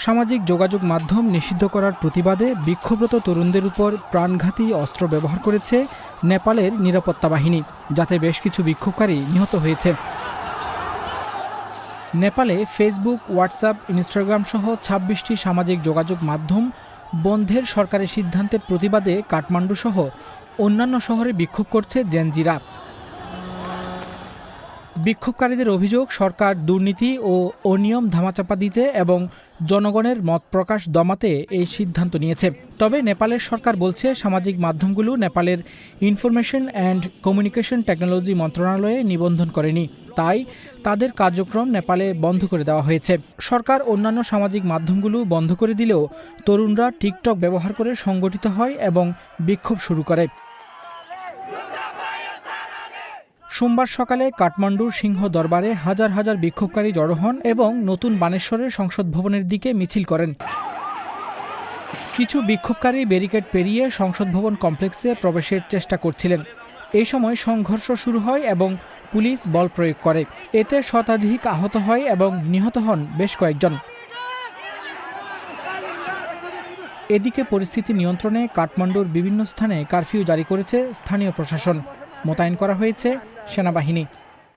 সামাজিক যোগাযোগ মাধ্যম নিষিদ্ধ করার প্রতিবাদে বিক্ষোভরত তরুণদের উপর প্রাণঘাতী অস্ত্র ব্যবহার করেছে নেপালের নিরাপত্তা বাহিনী, যাতে বেশ কিছু বিক্ষোভকারী নিহত হয়েছে। নেপালে ফেসবুক, হোয়াটসঅ্যাপ, ইনস্টাগ্রাম সহ ২৬টি সামাজিক যোগাযোগ মাধ্যম বন্ধের সরকারের সিদ্ধান্তের প্রতিবাদে কাঠমান্ডু সহ অন্যান্য শহরে বিক্ষোভ করছে জেনজিরা। বিক্ষোভকারীদের অভিযোগ, সরকার দুর্নীতি ও অনিয়ম ধামাচাপা দিতে এবং জনগণের মত প্রকাশ দমাতে এই সিদ্ধান্ত নিয়েছে। তবে নেপালের সরকার বলছে, সামাজিক মাধ্যমগুলো নেপালের ইনফরমেশন অ্যান্ড কমিউনিকেশন টেকনোলজি মন্ত্রণালয়ে নিবন্ধন করেনি, তাই তাদের কার্যক্রম নেপালে বন্ধ করে দেওয়া হয়েছে। সরকার অন্যান্য সামাজিক মাধ্যমগুলো বন্ধ করে দিলেও তরুণরা টিকটক ব্যবহার করে সংগঠিত হয় এবং বিক্ষোভ শুরু করে। সোমবার সকালে কাঠমান্ডুর সিংহ দরবারে হাজার হাজার বিক্ষোভকারী জড়ো হন এবং নতুন বানেশ্বরের সংসদ ভবনের দিকে মিছিল করেন। কিছু বিক্ষোভকারী ব্যারিকেড পেরিয়ে সংসদ ভবন কমপ্লেক্সে প্রবেশের চেষ্টা করছিলেন। এই সময় সংঘর্ষ শুরু হয় এবং পুলিশ বল প্রয়োগ করে। এতে শতাধিক আহত হয় এবং নিহত হন বেশ কয়েকজন। এদিকে পরিস্থিতি নিয়ন্ত্রণে কাঠমান্ডুর বিভিন্ন স্থানে কারফিউ জারি করেছে স্থানীয় প্রশাসন। মোতায়েন করা হয়েছে সেনাবাহিনী।